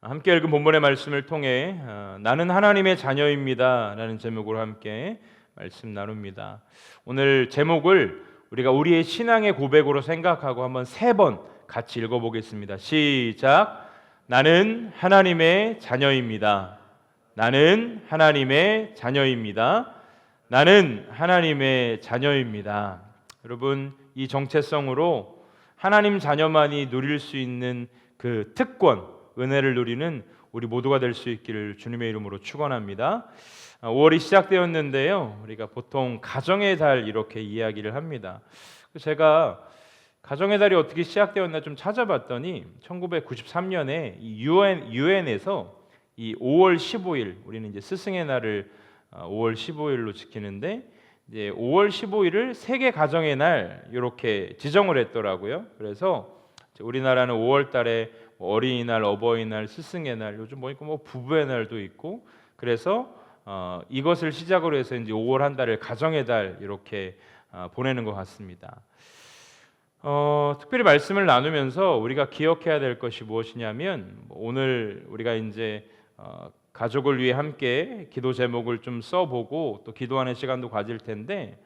함께 읽은 본문의 말씀을 통해 나는 하나님의 자녀입니다 라는 제목으로 함께 말씀 나눕니다. 오늘 제목을 우리가 우리의 신앙의 고백으로 생각하고 한번 3번 같이 읽어보겠습니다. 시작. 나는 하나님의 자녀입니다. 나는 하나님의 자녀입니다. 나는 하나님의 자녀입니다. 여러분, 이 정체성으로 하나님 자녀만이 누릴 수 있는 그 특권, 은혜를 누리는 우리 모두가 될 수 있기를 주님의 이름으로 축원합니다. 5월이 시작되었는데요, 우리가 보통 가정의 달 이렇게 이야기를 합니다. 제가 가정의 달이 어떻게 시작되었나 좀 찾아봤더니 1993년에 이 유엔에서 이 5월 15일, 우리는 이제 스승의 날을 5월 15일로 지키는데 이제 5월 15일을 세계 가정의 날 이렇게 지정을 했더라고요. 그래서 우리나라는 5월 달에 어린이날, 어버이날, 스승의 날, 요즘 보니까 부부의 날도 있고, 그래서 이것을 시작으로 해서 이제 5월 한 달을 가정의 달 이렇게 보내는 것 같습니다. 특별히 말씀을 나누면서 우리가 기억해야 될 것이 무엇이냐면, 오늘 우리가 이제 가족을 위해 함께 기도 제목을 좀 써보고 또 기도하는 시간도 가질 텐데,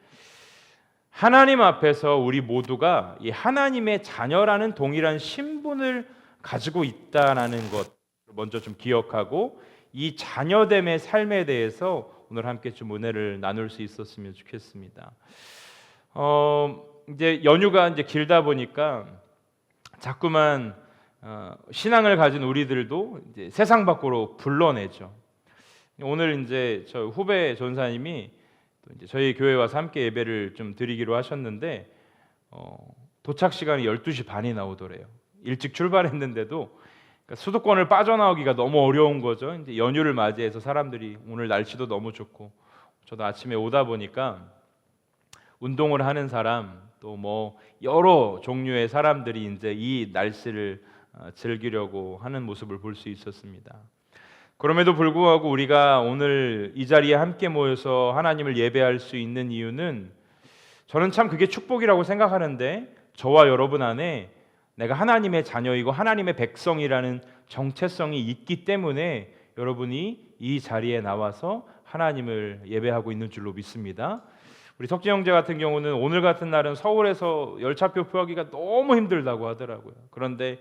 하나님 앞에서 우리 모두가 이 하나님의 자녀라는 동일한 신분을 가지고 있다라는 것 먼저 좀 기억하고, 이 자녀됨의 삶에 대해서 오늘 함께 좀 은혜를 나눌 수 있었으면 좋겠습니다. 이제 연휴가 이제 길다 보니까 자꾸만 신앙을 가진 우리들도 이제 세상 밖으로 불러내죠. 오늘 이제 저 후배 전사님이 또 이제 저희 교회 와서 함께 예배를 좀 드리기로 하셨는데 도착 시간이 12시 반이 나오더래요. 일찍 출발했는데도 그러니까 수도권을 빠져나오기가 너무 어려운 거죠. 이제 연휴를 맞이해서 사람들이, 오늘 날씨도 너무 좋고, 저도 아침에 오다 보니까 운동을 하는 사람, 또 뭐 여러 종류의 사람들이 이제 이 날씨를 즐기려고 하는 모습을 볼 수 있었습니다. 그럼에도 불구하고 우리가 오늘 이 자리에 함께 모여서 하나님을 예배할 수 있는 이유는, 저는 참 그게 축복이라고 생각하는데, 저와 여러분 안에 내가 하나님의 자녀이고 하나님의 백성이라는 정체성이 있기 때문에 여러분이 이 자리에 나와서 하나님을 예배하고 있는 줄로 믿습니다. 우리 석진 형제 같은 경우는 오늘 같은 날은 서울에서 열차표 구하기가 너무 힘들다고 하더라고요. 그런데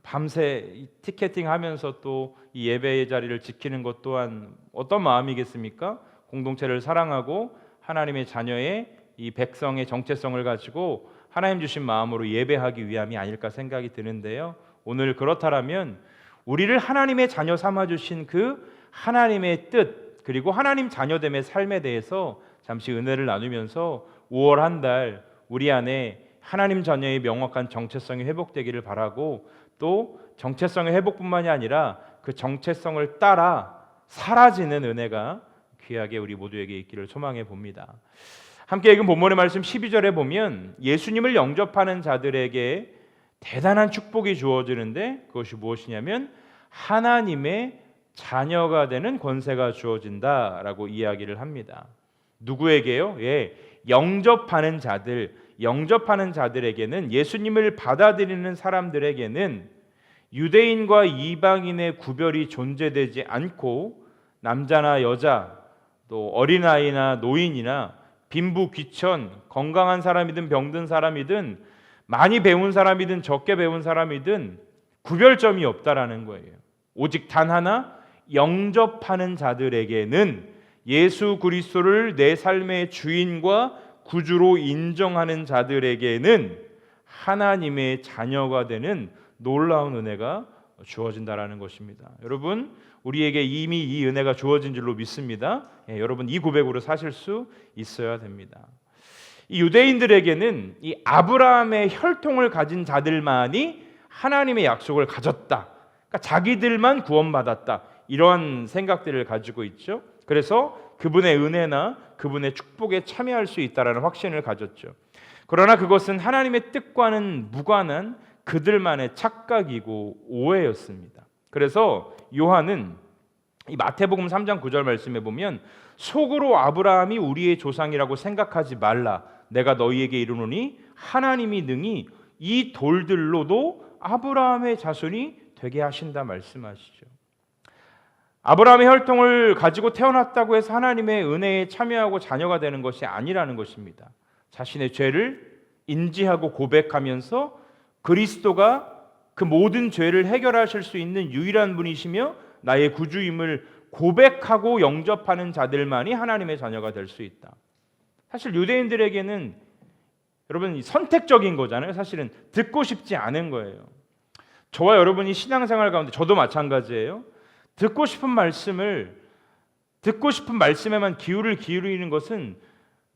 밤새 티켓팅하면서 또 이 예배의 자리를 지키는 것 또한 어떤 마음이겠습니까? 공동체를 사랑하고 하나님의 자녀의 이 백성의 정체성을 가지고 하나님 주신 마음으로 예배하기 위함이 아닐까 생각이 드는데요. 오늘 그렇다라면 우리를 하나님의 자녀 삼아 주신 그 하나님의 뜻, 그리고 하나님 자녀됨의 삶에 대해서 잠시 은혜를 나누면서 5월 한 달 우리 안에 하나님 자녀의 명확한 정체성이 회복되기를 바라고, 또 정체성의 회복뿐만이 아니라 그 정체성을 따라 사라지는 은혜가 귀하게 우리 모두에게 있기를 소망해 봅니다. 함께 읽은 본문의 말씀 12절에 보면 예수님을 영접하는 자들에게 대단한 축복이 주어지는데, 그것이 무엇이냐면 하나님의 자녀가 되는 권세가 주어진다라고 이야기를 합니다. 누구에게요? 영접하는 자들, 영접하는 자들에게는, 예수님을 받아들이는 사람들에게는 유대인과 이방인의 구별이 존재되지 않고, 남자나 여자, 또 어린아이나 노인이나 빈부 귀천, 건강한 사람이든 병든 사람이든 많이 배운 사람이든 적게 배운 사람이든 구별점이 없다라는 거예요. 오직 단 하나, 영접하는 자들에게는, 예수 그리스도를 내 삶의 주인과 구주로 인정하는 자들에게는 하나님의 자녀가 되는 놀라운 은혜가 주어진다라는 것입니다. 여러분, 우리에게 이미 이 은혜가 주어진 줄로 믿습니다. 여러분, 이 고백으로 사실 수 있어야 됩니다. 이 유대인들에게는 이 아브라함의 혈통을 가진 자들만이 하나님의 약속을 가졌다, 그러니까 자기들만 구원받았다, 이러한 생각들을 가지고 있죠. 그래서 그분의 은혜나 그분의 축복에 참여할 수 있다라는 확신을 가졌죠. 그러나 그것은 하나님의 뜻과는 무관한 그들만의 착각이고 오해였습니다. 그래서 요한은 이 마태복음 3장 9절 말씀에 보면, 속으로 아브라함이 우리의 조상이라고 생각하지 말라, 내가 너희에게 이르노니 하나님이 능히 이 돌들로도 아브라함의 자손이 되게 하신다 말씀하시죠. 아브라함의 혈통을 가지고 태어났다고 해서 하나님의 은혜에 참여하고 자녀가 되는 것이 아니라는 것입니다. 자신의 죄를 인지하고 고백하면서 그리스도가 그 모든 죄를 해결하실 수 있는 유일한 분이시며 나의 구주임을 고백하고 영접하는 자들만이 하나님의 자녀가 될 수 있다. 사실 유대인들에게는 여러분 선택적인 거잖아요. 사실은 듣고 싶지 않은 거예요. 저와 여러분이 신앙생활 가운데 저도 마찬가지예요. 듣고 싶은 말씀에만 기울이는 것은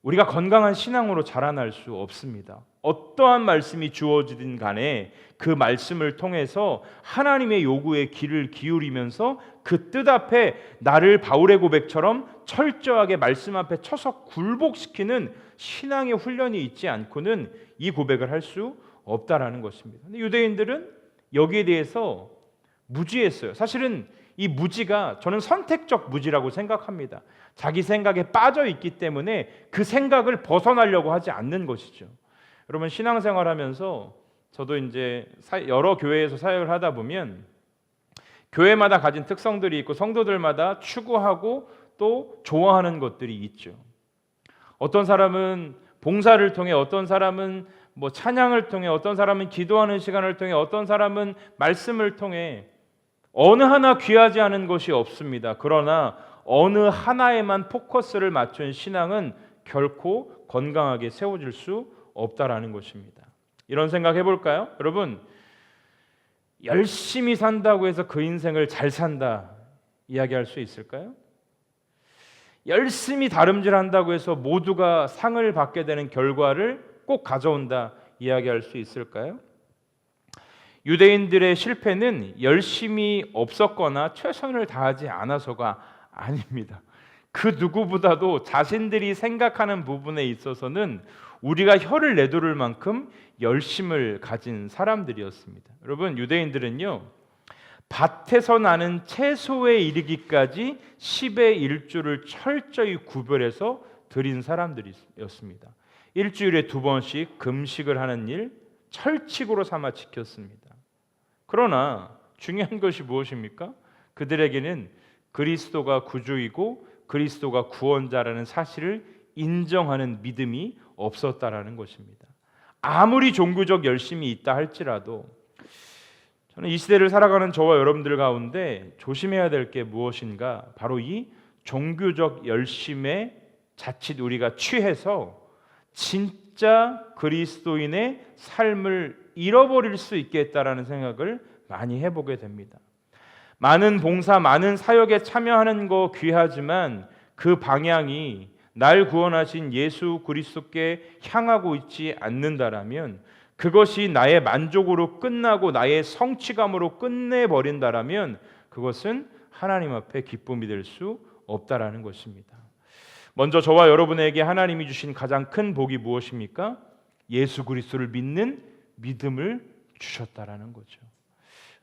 우리가 건강한 신앙으로 자라날 수 없습니다. 어떠한 말씀이 주어지든 간에 그 말씀을 통해서 하나님의 요구에 귀를 기울이면서 그 뜻 앞에 나를 바울의 고백처럼 철저하게 말씀 앞에 쳐서 굴복시키는 신앙의 훈련이 있지 않고는 이 고백을 할 수 없다라는 것입니다. 근데 유대인들은 여기에 대해서 무지했어요. 사실은 이 무지가 저는 선택적 무지라고 생각합니다. 자기 생각에 빠져 있기 때문에 그 생각을 벗어나려고 하지 않는 것이죠. 여러분 신앙생활하면서 저도 이제 여러 교회에서 사역을 하다 보면 교회마다 가진 특성들이 있고 성도들마다 추구하고 또 좋아하는 것들이 있죠. 어떤 사람은 봉사를 통해, 어떤 사람은 찬양을 통해, 어떤 사람은 기도하는 시간을 통해, 어떤 사람은 말씀을 통해 어느 하나 귀하지 않은 것이 없습니다. 그러나 어느 하나에만 포커스를 맞춘 신앙은 결코 건강하게 세워질 수 없다라는 것입니다. 이런 생각 해볼까요? 여러분 열심히 산다고 해서 그 인생을 잘 산다 이야기할 수 있을까요? 열심히 다름질한다고 해서 모두가 상을 받게 되는 결과를 꼭 가져온다 이야기할 수 있을까요? 유대인들의 실패는 열심히 없었거나 최선을 다하지 않아서가 아닙니다. 그 누구보다도 자신들이 생각하는 부분에 있어서는 우리가 혀를 내두를 만큼 열심을 가진 사람들이었습니다. 여러분 유대인들은요 밭에서 나는 채소에 이르기까지 10의 1주를 철저히 구별해서 드린 사람들이었습니다. 일주일에 2번씩 금식을 하는 일 철칙으로 삼아 지켰습니다. 그러나 중요한 것이 무엇입니까? 그들에게는 그리스도가 구주이고 그리스도가 구원자라는 사실을 인정하는 믿음이 없었다라는 것입니다. 아무리 종교적 열심이 있다 할지라도 저는 이 시대를 살아가는 저와 여러분들 가운데 조심해야 될 게 무엇인가? 바로 이 종교적 열심에 자칫 우리가 취해서 진짜 그리스도인의 삶을 잃어버릴 수 있겠다라는 생각을 많이 해보게 됩니다. 많은 봉사, 많은 사역에 참여하는 거 귀하지만 그 방향이 날 구원하신 예수 그리스도께 향하고 있지 않는다라면, 그것이 나의 만족으로 끝나고 나의 성취감으로 끝내버린다라면 그것은 하나님 앞에 기쁨이 될 수 없다라는 것입니다. 먼저 저와 여러분에게 하나님이 주신 가장 큰 복이 무엇입니까? 예수 그리스도를 믿는 믿음을 주셨다라는 거죠.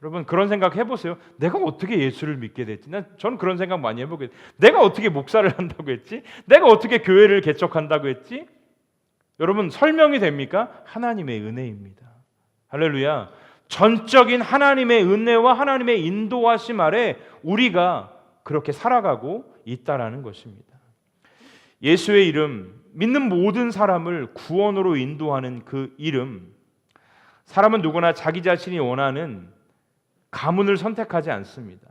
여러분 그런 생각 해보세요. 내가 어떻게 예수를 믿게 됐지? 저는 그런 생각 많이 해보게 돼요. 내가 어떻게 목사를 한다고 했지? 내가 어떻게 교회를 개척한다고 했지? 여러분 설명이 됩니까? 하나님의 은혜입니다. 할렐루야. 전적인 하나님의 은혜와 하나님의 인도하심 아래 우리가 그렇게 살아가고 있다라는 것입니다. 예수의 이름, 믿는 모든 사람을 구원으로 인도하는 그 이름, 사람은 누구나 자기 자신이 원하는 가문을 선택하지 않습니다.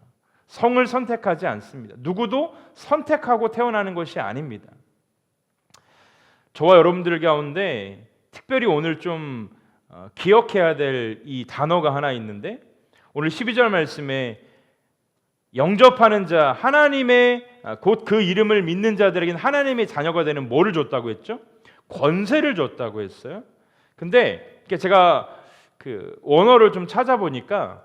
성을 선택하지 않습니다. 누구도 선택하고 태어나는 것이 아닙니다. 저와 여러분들 가운데 특별히 오늘 좀 기억해야 될 이 단어가 하나 있는데, 오늘 12절 말씀에 영접하는 자, 하나님의 곧 그 이름을 믿는 자들에게는 하나님의 자녀가 되는 뭐를 줬다고 했죠? 권세를 줬다고 했어요. 근데 제가 그 원어를 좀 찾아보니까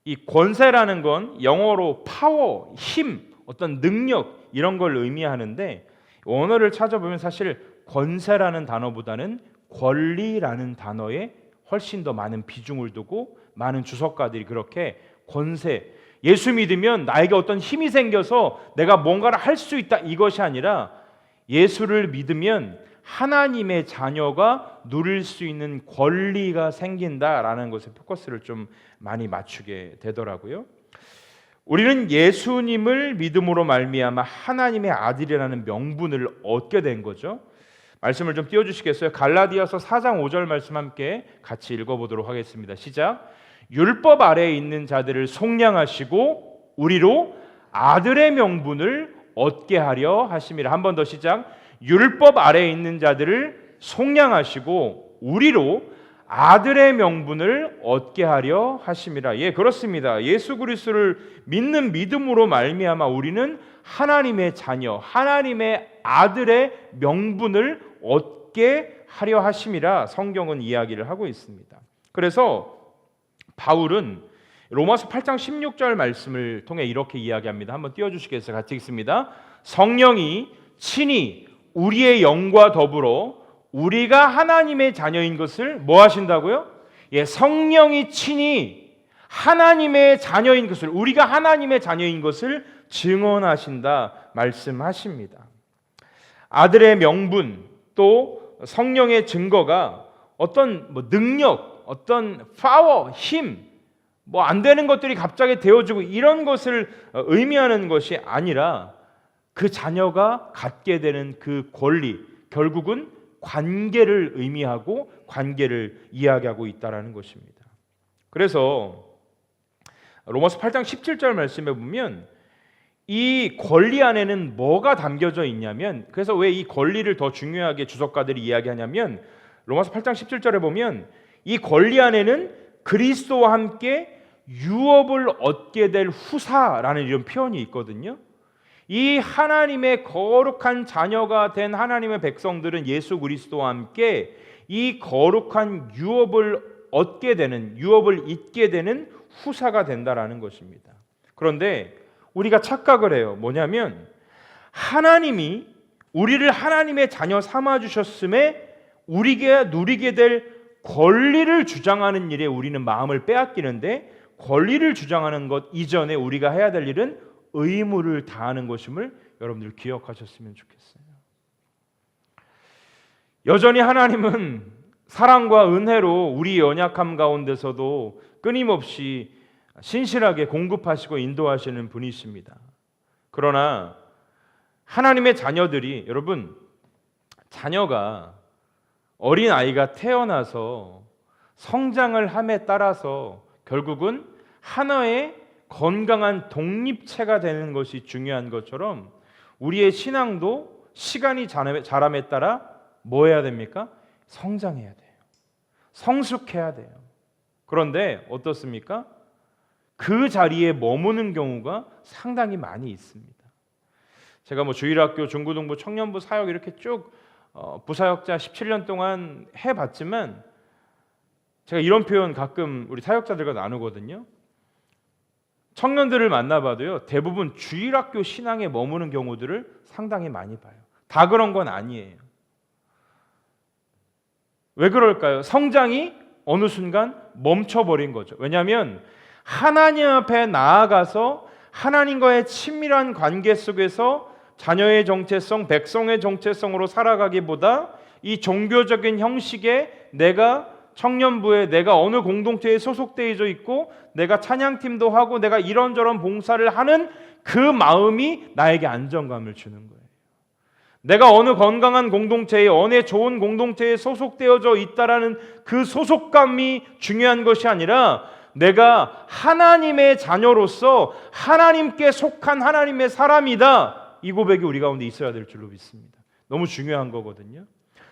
이 권세라는 건 영어로 파워, 힘, 어떤 능력 이런 걸 의미하는데, 원어를 찾아보면 사실 권세라는 단어보다는 권리라는 단어에 훨씬 더 많은 비중을 두고 많은 주석가들이 그렇게 권세, 예수 믿으면 나에게 어떤 힘이 생겨서 내가 뭔가를 할 수 있다 이것이 아니라 예수를 믿으면 하나님의 자녀가 누릴 수 있는 권리가 생긴다라는 것에 포커스를 좀 많이 맞추게 되더라고요. 우리는 예수님을 믿음으로 말미암아 하나님의 아들이라는 명분을 얻게 된 거죠. 말씀을 좀 띄워주시겠어요? 갈라디아서 4장 5절 말씀 함께 같이 읽어보도록 하겠습니다. 시작. 율법 아래에 있는 자들을 속량하시고 우리로 아들의 명분을 얻게 하려 하심이라. 한 번 더 시작. 율법 아래에 있는 자들을 속량하시고 우리로 아들의 명분을 얻게 하려 하심이라. 예, 그렇습니다. 예수 그리스도를 믿는 믿음으로 말미암아 우리는 하나님의 자녀, 하나님의 아들의 명분을 얻게 하려 하심이라 성경은 이야기를 하고 있습니다. 그래서 바울은 로마서 8장 16절 말씀을 통해 이렇게 이야기합니다. 한번 띄워주시겠어요? 같이 읽습니다. 성령이 친히 우리의 영과 더불어 우리가 하나님의 자녀인 것을 뭐 하신다고요? 예, 성령이 친히 하나님의 자녀인 것을, 우리가 하나님의 자녀인 것을 증언하신다 말씀하십니다. 아들의 명분 또 성령의 증거가 어떤 능력, 어떤 파워, 힘, 안 되는 것들이 갑자기 되어지고 이런 것을 의미하는 것이 아니라 그 자녀가 갖게 되는 그 권리, 결국은 관계를 의미하고 관계를 이야기하고 있다는 것입니다. 그래서 로마서 8장 17절 말씀에 보면 이 권리 안에는 뭐가 담겨져 있냐면, 그래서 왜 이 권리를 더 중요하게 주석가들이 이야기하냐면 로마서 8장 17절에 보면 이 권리 안에는 그리스도와 함께 유업을 얻게 될 후사라는 이런 표현이 있거든요. 이 하나님의 거룩한 자녀가 된 하나님의 백성들은 예수 그리스도와 함께 이 거룩한 유업을 얻게 되는, 유업을 잇게 되는 후사가 된다라는 것입니다. 그런데 우리가 착각을 해요. 뭐냐면 하나님이 우리를 하나님의 자녀 삼아 주셨음에 우리가 누리게 될 권리를 주장하는 일에 우리는 마음을 빼앗기는데, 권리를 주장하는 것 이전에 우리가 해야 될 일은 의무를 다하는 것임을 여러분들 기억하셨으면 좋겠어요. 여전히 하나님은 사랑과 은혜로 우리 연약함 가운데서도 끊임없이 신실하게 공급하시고 인도하시는 분이십니다. 그러나 하나님의 자녀들이, 여러분, 자녀가, 어린 아이가 태어나서 성장을 함에 따라서 결국은 하나의 건강한 독립체가 되는 것이 중요한 것처럼 우리의 신앙도 시간이 자람에 따라 뭐 해야 됩니까? 성장해야 돼요. 성숙해야 돼요. 그런데 어떻습니까? 그 자리에 머무는 경우가 상당히 많이 있습니다. 제가 주일학교, 중고등부, 청년부 사역 이렇게 쭉 부사역자 17년 동안 해봤지만 제가 이런 표현 가끔 우리 사역자들과 나누거든요. 청년들을 만나봐도요, 대부분 주일학교 신앙에 머무는 경우들을 상당히 많이 봐요. 다 그런 건 아니에요. 왜 그럴까요? 성장이 어느 순간 멈춰버린 거죠. 왜냐하면 하나님 앞에 나아가서 하나님과의 친밀한 관계 속에서 자녀의 정체성, 백성의 정체성으로 살아가기보다 이 종교적인 형식에 내가 청년부에 내가 어느 공동체에 소속되어 있고 내가 찬양팀도 하고 내가 이런저런 봉사를 하는 그 마음이 나에게 안정감을 주는 거예요. 내가 어느 건강한 공동체에, 어느 좋은 공동체에 소속되어져 있다라는 그 소속감이 중요한 것이 아니라 내가 하나님의 자녀로서 하나님께 속한 하나님의 사람이다, 이 고백이 우리 가운데 있어야 될 줄로 믿습니다. 너무 중요한 거거든요.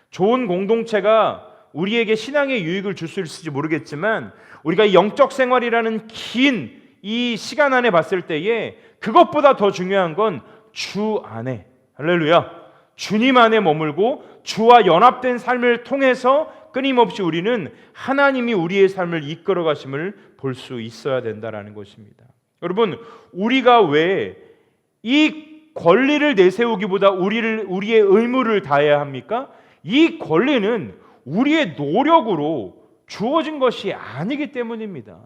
좋은 공동체가 우리에게 신앙의 유익을 줄 수 있을지 모르겠지만 우리가 이 영적 생활이라는 긴 이 시간 안에 봤을 때에 그것보다 더 중요한 건 주 안에, 할렐루야, 주님 안에 머물고 주와 연합된 삶을 통해서 끊임없이 우리는 하나님이 우리의 삶을 이끌어 가심을 볼 수 있어야 된다라는 것입니다. 여러분, 우리가 왜 이 권리를 내세우기보다 우리의 의무를 다해야 합니까? 이 권리는 우리의 노력으로 주어진 것이 아니기 때문입니다.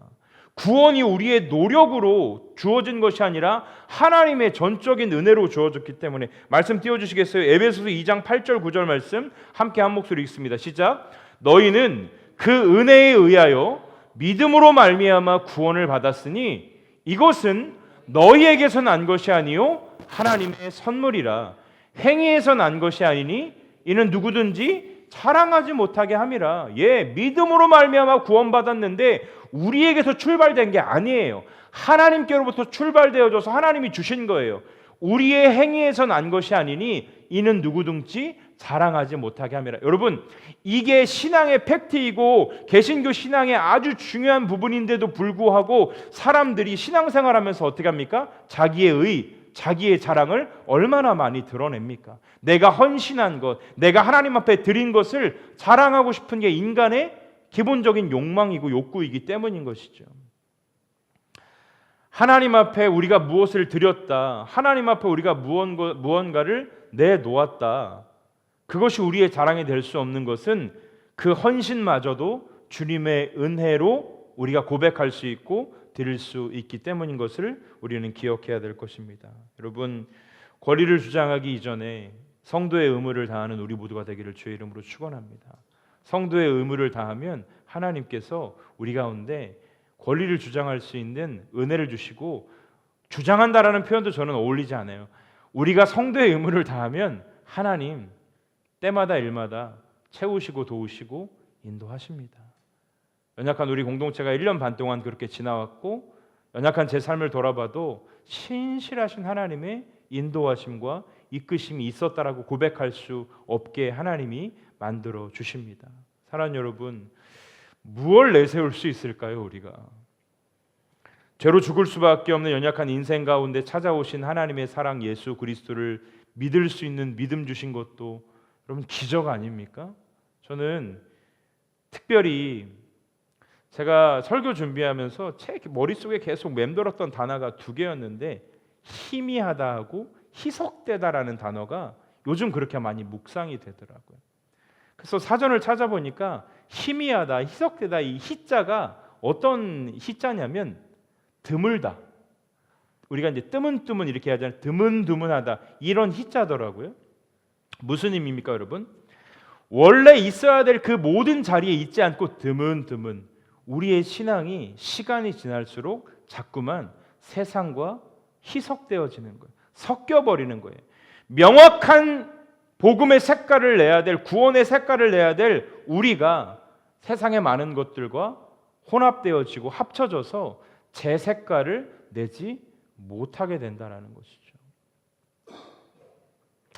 구원이 우리의 노력으로 주어진 것이 아니라 하나님의 전적인 은혜로 주어졌기 때문에. 말씀 띄워주시겠어요? 에베소서 2장 8절 9절 말씀 함께 한 목소리 읽습니다. 시작. 너희는 그 은혜에 의하여 믿음으로 말미암아 구원을 받았으니 이것은 너희에게서 난 것이 아니요 하나님의 선물이라. 행위에서 난 것이 아니니 이는 누구든지 자랑하지 못하게 함이라. 믿음으로 말미암아 구원받았는데 우리에게서 출발된 게 아니에요. 하나님께로부터 출발되어져서 하나님이 주신 거예요. 우리의 행위에서 난 것이 아니니 이는 누구든지 자랑하지 못하게 함이라. 여러분, 이게 신앙의 팩트이고 개신교 신앙의 아주 중요한 부분인데도 불구하고 사람들이 신앙생활하면서 어떻게 합니까? 자기의 자랑을 얼마나 많이 드러냅니까? 내가 헌신한 것, 내가 하나님 앞에 드린 것을 자랑하고 싶은 게 인간의 기본적인 욕망이고 욕구이기 때문인 것이죠. 하나님 앞에 우리가 무엇을 드렸다, 하나님 앞에 우리가 무언가를 내놓았다, 그것이 우리의 자랑이 될 수 없는 것은 그 헌신마저도 주님의 은혜로 우리가 고백할 수 있고 드릴 수 있기 때문인 것을 우리는 기억해야 될 것입니다. 여러분, 권리를 주장하기 이전에 성도의 의무를 다하는 우리 모두가 되기를 주의 이름으로 축원합니다. 성도의 의무를 다하면 하나님께서 우리 가운데 권리를 주장할 수 있는 은혜를 주시고, 주장한다라는 표현도 저는 어울리지 않아요. 우리가 성도의 의무를 다하면 하나님 때마다 일마다 채우시고 도우시고 인도하십니다. 연약한 우리 공동체가 1년 반 동안 그렇게 지나왔고, 연약한 제 삶을 돌아봐도 신실하신 하나님의 인도하심과 이끄심이 있었다라고 고백할 수 없게 하나님이 만들어 주십니다. 사랑하는 여러분, 무엇을 내세울 수 있을까요? 우리가 죄로 죽을 수밖에 없는 연약한 인생 가운데 찾아오신 하나님의 사랑 예수 그리스도를 믿을 수 있는 믿음 주신 것도 여러분 기적 아닙니까? 저는 특별히 제가 설교 준비하면서 제 머릿속에 계속 맴돌았던 단어가 두 개였는데, 희미하다하고 희석되다라는 단어가 요즘 그렇게 많이 묵상이 되더라고요. 그래서 사전을 찾아보니까 희미하다, 희석되다, 이 희자가 어떤 희자냐면 드물다. 우리가 이제 뜨문뜨문 이렇게 하잖아요. 드문드문하다, 이런 희자더라고요. 무슨 의미입니까, 여러분? 원래 있어야 될 그 모든 자리에 있지 않고 드문드문, 우리의 신앙이 시간이 지날수록 자꾸만 세상과 희석되어지는 거예요. 섞여버리는 거예요. 명확한 복음의 색깔을 내야 될, 구원의 색깔을 내야 될 우리가 세상의 많은 것들과 혼합되어지고 합쳐져서 제 색깔을 내지 못하게 된다는 것이죠.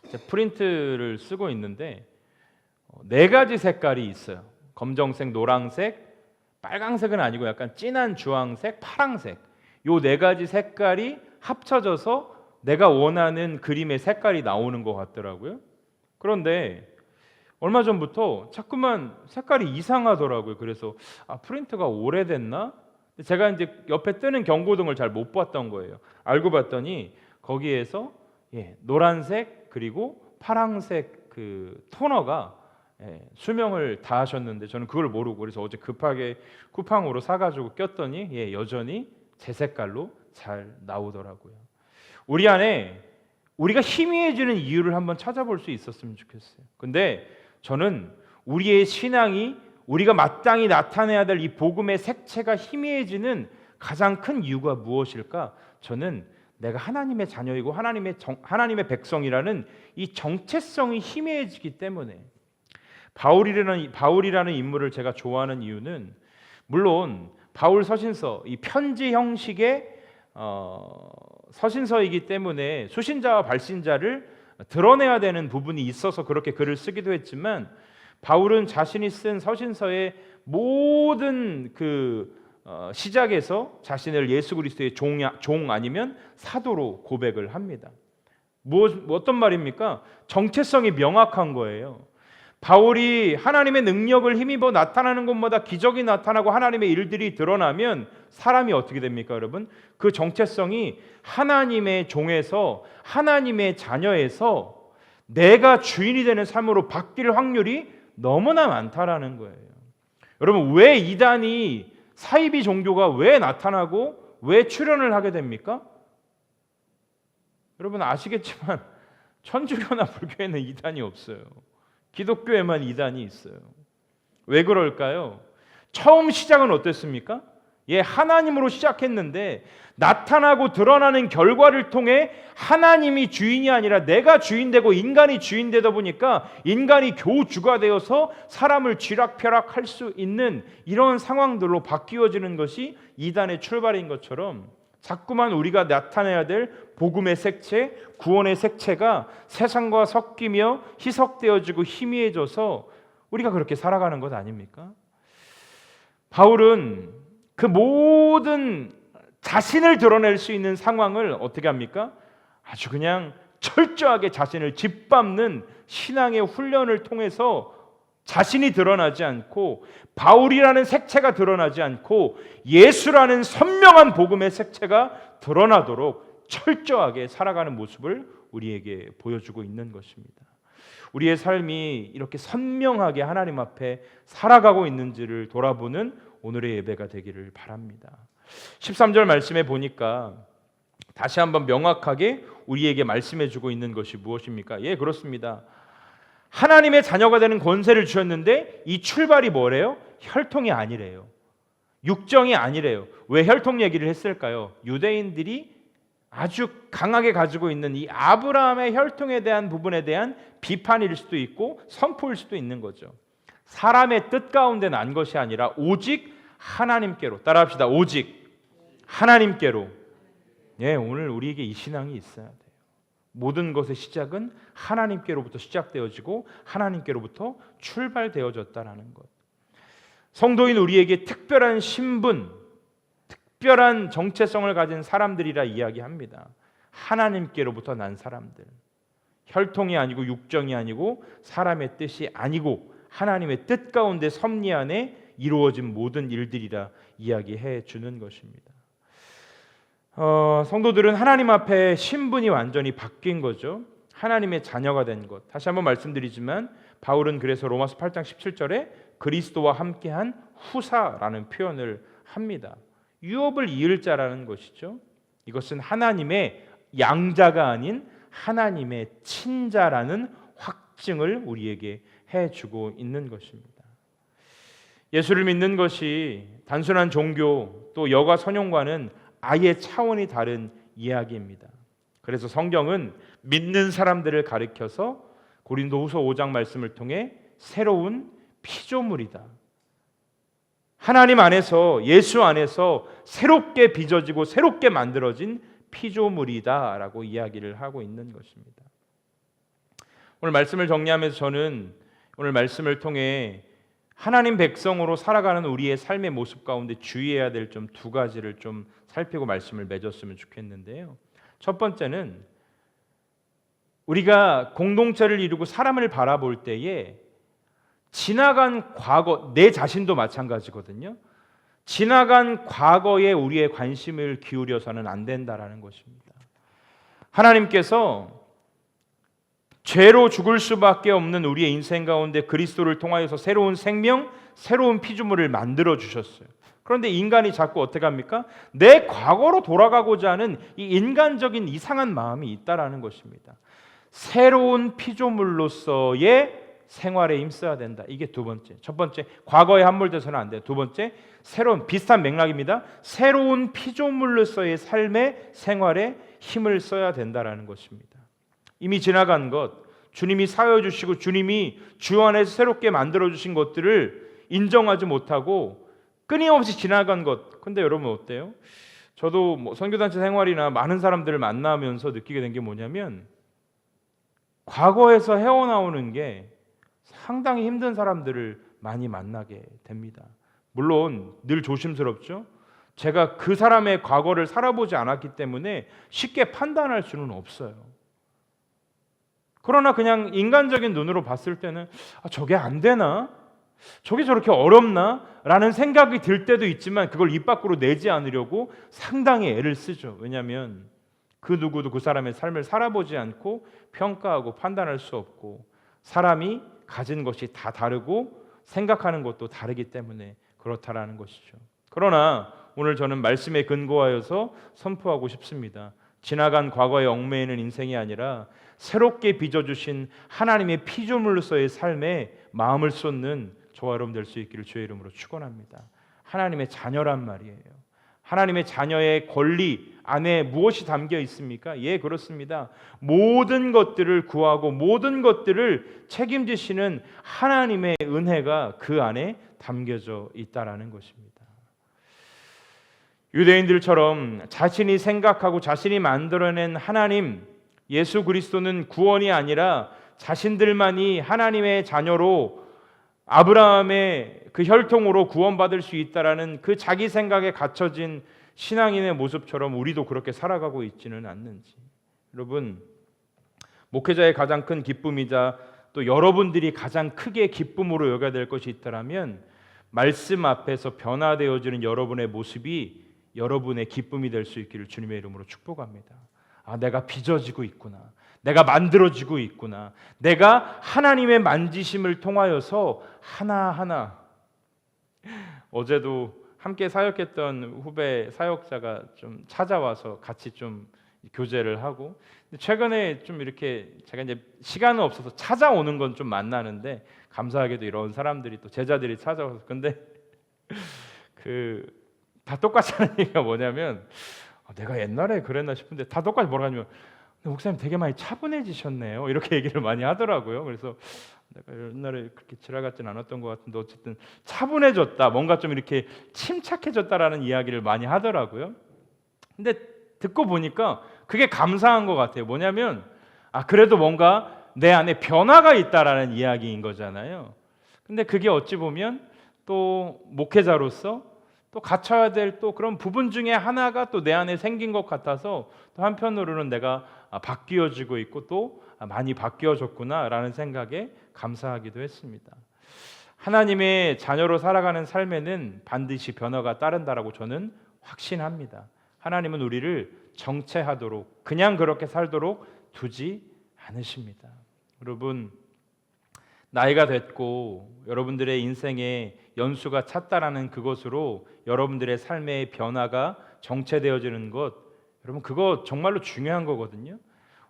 제가 프린트를 쓰고 있는데 4가지 색깔이 있어요. 검정색, 노란색, 빨강색은 아니고 약간 진한 주황색, 파랑색, 요 4가지 색깔이 합쳐져서 내가 원하는 그림의 색깔이 나오는 것 같더라고요. 그런데 얼마 전부터 자꾸만 색깔이 이상하더라고요. 그래서 프린트가 오래됐나? 제가 이제 옆에 뜨는 경고등을 잘 못 봤던 거예요. 알고 봤더니 거기에서 노란색 그리고 파랑색 그 토너가 수명을 다 하셨는데 저는 그걸 모르고, 그래서 어제 급하게 쿠팡으로 사가지고 꼈더니 여전히 제 색깔로 잘 나오더라고요. 우리 안에 우리가 희미해지는 이유를 한번 찾아볼 수 있었으면 좋겠어요. 근데 저는 우리의 신앙이, 우리가 마땅히 나타내야 될 이 복음의 색채가 희미해지는 가장 큰 이유가 무엇일까? 저는 내가 하나님의 자녀이고 하나님의 백성이라는 이 정체성이 희미해지기 때문에. 바울이라는 인물을 제가 좋아하는 이유는, 물론 바울 서신서, 이 편지 형식의 서신서이기 때문에 수신자와 발신자를 드러내야 되는 부분이 있어서 그렇게 글을 쓰기도 했지만, 바울은 자신이 쓴 서신서의 모든 시작에서 자신을 예수 그리스도의 종 아니면 사도로 고백을 합니다. 어떤 말입니까? 정체성이 명확한 거예요. 바울이 하나님의 능력을 힘입어 나타나는 곳마다 기적이 나타나고 하나님의 일들이 드러나면 사람이 어떻게 됩니까, 여러분? 그 정체성이 하나님의 종에서, 하나님의 자녀에서 내가 주인이 되는 삶으로 바뀔 확률이 너무나 많다라는 거예요. 여러분, 왜 이단이 사이비 종교가 왜 나타나고 왜 출현을 하게 됩니까? 여러분 아시겠지만 천주교나 불교에는 이단이 없어요. 기독교에만 이단이 있어요. 왜 그럴까요? 처음 시작은 어땠습니까? 하나님으로 시작했는데 나타나고 드러나는 결과를 통해 하나님이 주인이 아니라 내가 주인되고 인간이 주인되다 보니까 인간이 교주가 되어서 사람을 쥐락펴락할 수 있는 이런 상황들로 바뀌어지는 것이 이단의 출발인 것처럼 자꾸만 우리가 나타내야 될 복음의 색채, 구원의 색채가 세상과 섞이며 희석되어지고 희미해져서 우리가 그렇게 살아가는 것 아닙니까? 바울은 그 모든 자신을 드러낼 수 있는 상황을 어떻게 합니까? 아주 그냥 철저하게 자신을 짓밟는 신앙의 훈련을 통해서 자신이 드러나지 않고 바울이라는 색채가 드러나지 않고 예수라는 선명한 복음의 색채가 드러나도록 철저하게 살아가는 모습을 우리에게 보여주고 있는 것입니다. 우리의 삶이 이렇게 선명하게 하나님 앞에 살아가고 있는지를 돌아보는 오늘의 예배가 되기를 바랍니다. 13절 말씀에 보니까 다시 한번 명확하게 우리에게 말씀해 주고 있는 것이 무엇입니까? 그렇습니다. 하나님의 자녀가 되는 권세를 주셨는데 이 출발이 뭐래요? 혈통이 아니래요. 육정이 아니래요. 왜 혈통 얘기를 했을까요? 유대인들이 아주 강하게 가지고 있는 이 아브라함의 혈통에 대한 부분에 대한 비판일 수도 있고 선포일 수도 있는 거죠. 사람의 뜻 가운데 난 것이 아니라 오직 하나님께로. 따라합시다. 오직 하나님께로. 오늘 우리에게 이 신앙이 있어야 돼요. 모든 것의 시작은 하나님께로부터 시작되어지고 하나님께로부터 출발되어졌다는 것. 성도인 우리에게 특별한 신분, 특별한 정체성을 가진 사람들이라 이야기합니다. 하나님께로부터 난 사람들. 혈통이 아니고 육정이 아니고 사람의 뜻이 아니고 하나님의 뜻 가운데 섭리 안에 이루어진 모든 일들이라 이야기해 주는 것입니다. 성도들은 하나님 앞에 신분이 완전히 바뀐 거죠. 하나님의 자녀가 된 것. 다시 한번 말씀드리지만 바울은 그래서 로마서 8장 17절에 그리스도와 함께한 후사라는 표현을 합니다. 유업을 이을 자라는 것이죠. 이것은 하나님의 양자가 아닌 하나님의 친자라는 확증을 우리에게 해주고 있는 것입니다. 예수를 믿는 것이 단순한 종교 또 여가 선용과는 아예 차원이 다른 이야기입니다. 그래서 성경은 믿는 사람들을 가리켜서 고린도후서 5장 말씀을 통해 새로운 피조물이다. 하나님 안에서 예수 안에서 새롭게 빚어지고 새롭게 만들어진 피조물이다라고 이야기를 하고 있는 것입니다. 오늘 말씀을 정리하면서 저는 오늘 말씀을 통해 하나님 백성으로 살아가는 우리의 삶의 모습 가운데 주의해야 될 좀 두 가지를 좀 살피고 말씀을 맺었으면 좋겠는데요. 첫 번째는 우리가 공동체를 이루고 사람을 바라볼 때에 지나간 과거, 내 자신도 마찬가지거든요. 지나간 과거에 우리의 관심을 기울여서는 안 된다라는 것입니다. 하나님께서 죄로 죽을 수밖에 없는 우리의 인생 가운데 그리스도를 통하여서 새로운 생명, 새로운 피조물을 만들어 주셨어요. 그런데 인간이 자꾸 어떻게 합니까? 내 과거로 돌아가고자 하는 이 인간적인 이상한 마음이 있다라는 것입니다. 새로운 피조물로서의 생활에 힘써야 된다. 이게 두 번째. 첫 번째, 과거에 함몰돼서는 안 돼요. 두 번째, 새로운 비슷한 맥락입니다. 새로운 피조물로서의 삶의 생활에 힘을 써야 된다라는 것입니다. 이미 지나간 것, 주님이 사여 주시고 주님이 주 안에서 새롭게 만들어 주신 것들을 인정하지 못하고 끊임없이 지나간 것. 근데 여러분 어때요? 저도 선교단체 생활이나 많은 사람들을 만나면서 느끼게 된 게 뭐냐면 과거에서 헤어나오는 게 상당히 힘든 사람들을 많이 만나게 됩니다. 물론 늘 조심스럽죠. 제가 그 사람의 과거를 살아보지 않았기 때문에 쉽게 판단할 수는 없어요. 그러나 그냥 인간적인 눈으로 봤을 때는 저게 안 되나? 저게 저렇게 어렵나? 라는 생각이 들 때도 있지만 그걸 입 밖으로 내지 않으려고 상당히 애를 쓰죠. 왜냐하면 그 누구도 그 사람의 삶을 살아보지 않고 평가하고 판단할 수 없고 사람이 가진 것이 다 다르고 생각하는 것도 다르기 때문에 그렇다라는 것이죠. 그러나 오늘 저는 말씀에 근거하여서 선포하고 싶습니다. 지나간 과거의 얽매이는 인생이 아니라 새롭게 빚어주신 하나님의 피조물로서의 삶에 마음을 쏟는 저와 여러분 될 수 있기를 주의 이름으로 축원합니다. 하나님의 자녀란 말이에요. 하나님의 자녀의 권리 안에 무엇이 담겨 있습니까? 예, 그렇습니다. 모든 것들을 구하고 모든 것들을 책임지시는 하나님의 은혜가 그 안에 담겨져 있다라는 것입니다. 유대인들처럼 자신이 생각하고 자신이 만들어낸 하나님, 예수 그리스도는 구원이 아니라 자신들만이 하나님의 자녀로 아브라함의 그 혈통으로 구원받을 수 있다라는 그 자기 생각에 갇혀진 신앙인의 모습처럼 우리도 그렇게 살아가고 있지는 않는지. 여러분, 목회자의 가장 큰 기쁨이자 또 여러분들이 가장 크게 기쁨으로 여겨야 될 것이 있다라면 말씀 앞에서 변화되어지는 여러분의 모습이 여러분의 기쁨이 될 수 있기를 주님의 이름으로 축복합니다. 아, 내가 빚어지고 있구나. 내가 만들어지고 있구나. 내가 하나님의 만지심을 통하여서 하나하나. 어제도 함께 사역했던 후배 사역자가 좀 찾아와서 같이 좀 교제를 하고, 최근에 좀 이렇게 제가 이제 시간은 없어서 찾아오는 건 좀 만나는데 감사하게도 이런 사람들이 또 제자들이 찾아와서, 근데 다 똑같이 하는 얘기가 뭐냐면, 내가 옛날에 그랬나 싶은데 다 똑같이 뭐라 하냐면, 목사님 되게 많이 차분해지셨네요, 이렇게 얘기를 많이 하더라고요. 그래서 내가 옛날에 그렇게 지랄 같진 않았던 것 같은데 어쨌든 차분해졌다, 뭔가 좀 이렇게 침착해졌다라는 이야기를 많이 하더라고요. 근데 듣고 보니까 그게 감사한 것 같아요. 뭐냐면 그래도 뭔가 내 안에 변화가 있다라는 이야기인 거잖아요. 근데 그게 어찌 보면 또 목회자로서 또 갖춰야 될 또 그런 부분 중에 하나가 또 내 안에 생긴 것 같아서 또 한편으로는 내가 바뀌어지고 있고 또 많이 바뀌어졌구나라는 생각에 감사하기도 했습니다. 하나님의 자녀로 살아가는 삶에는 반드시 변화가 따른다라고 저는 확신합니다. 하나님은 우리를 정체하도록, 그냥 그렇게 살도록 두지 않으십니다. 여러분, 나이가 됐고 여러분들의 인생에 연수가 찼다라는 그것으로 여러분들의 삶의 변화가 정체되어지는 것, 여러분 그거 정말로 중요한 거거든요.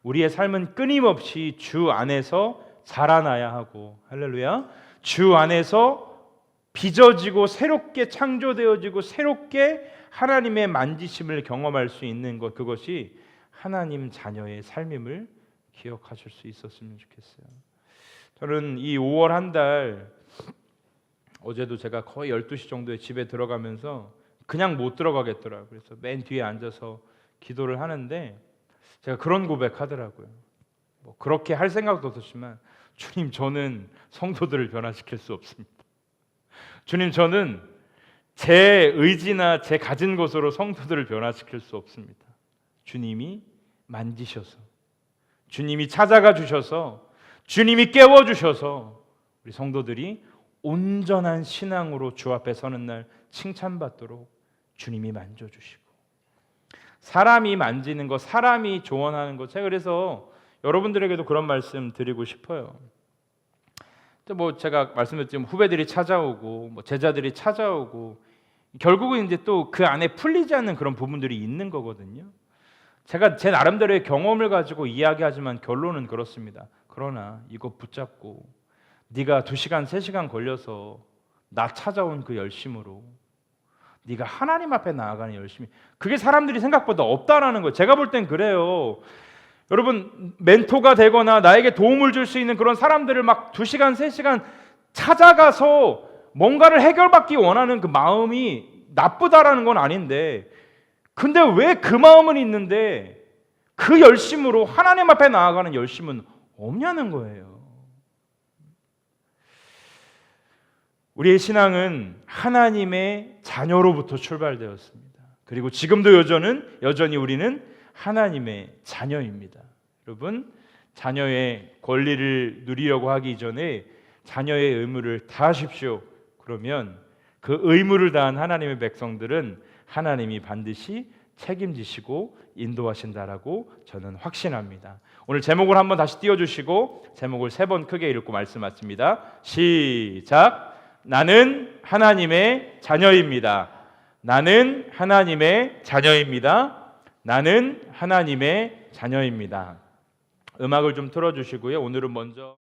우리의 삶은 끊임없이 주 안에서 자라나야 하고, 할렐루야, 주 안에서 빚어지고 새롭게 창조되어지고 새롭게 하나님의 만지심을 경험할 수 있는 것, 그것이 하나님 자녀의 삶임을 기억하실 수 있었으면 좋겠어요. 저는 이 5월 한 달, 어제도 제가 거의 12시 정도에 집에 들어가면서 그냥 못 들어가겠더라고요. 그래서 맨 뒤에 앉아서 기도를 하는데 제가 그런 고백하더라고요. 그렇게 할 생각도 없었지만, 주님, 저는 성도들을 변화시킬 수 없습니다. 주님, 저는 제 의지나 제 가진 것으로 성도들을 변화시킬 수 없습니다. 주님이 만지셔서, 주님이 찾아가 주셔서, 주님이 깨워주셔서 우리 성도들이 온전한 신앙으로 주 앞에 서는 날 칭찬받도록 주님이 만져주시고, 사람이 만지는 것, 사람이 조언하는 것, 제가 그래서 여러분들에게도 그런 말씀 드리고 싶어요. 제가 말씀드렸지만 후배들이 찾아오고 제자들이 찾아오고 결국은 이제 또 그 안에 풀리지 않는 그런 부분들이 있는 거거든요. 제가 제 나름대로의 경험을 가지고 이야기하지만 결론은 그렇습니다. 그러나 이거 붙잡고 네가 2시간, 3시간 걸려서 나 찾아온 그 열심으로 네가 하나님 앞에 나아가는 열심이, 그게 사람들이 생각보다 없다라는 거예요. 제가 볼 땐 그래요. 여러분, 멘토가 되거나 나에게 도움을 줄 수 있는 그런 사람들을 막 2시간, 3시간 찾아가서 뭔가를 해결받기 원하는 그 마음이 나쁘다라는 건 아닌데, 근데 왜 그 마음은 있는데 그 열심으로 하나님 앞에 나아가는 열심은 없냐는 거예요. 우리의 신앙은 하나님의 자녀로부터 출발되었습니다. 그리고 지금도 여전히 우리는 하나님의 자녀입니다. 여러분, 자녀의 권리를 누리려고 하기 이전에 자녀의 의무를 다하십시오. 그러면 그 의무를 다한 하나님의 백성들은 하나님이 반드시 책임지시고 인도하신다라고 저는 확신합니다. 오늘 제목을 한번 다시 띄워주시고 제목을 3번 크게 읽고 말씀 마칩니다. 시작. 나는 하나님의 자녀입니다. 나는 하나님의 자녀입니다. 나는 하나님의 자녀입니다. 음악을 좀 틀어주시고요. 오늘은 먼저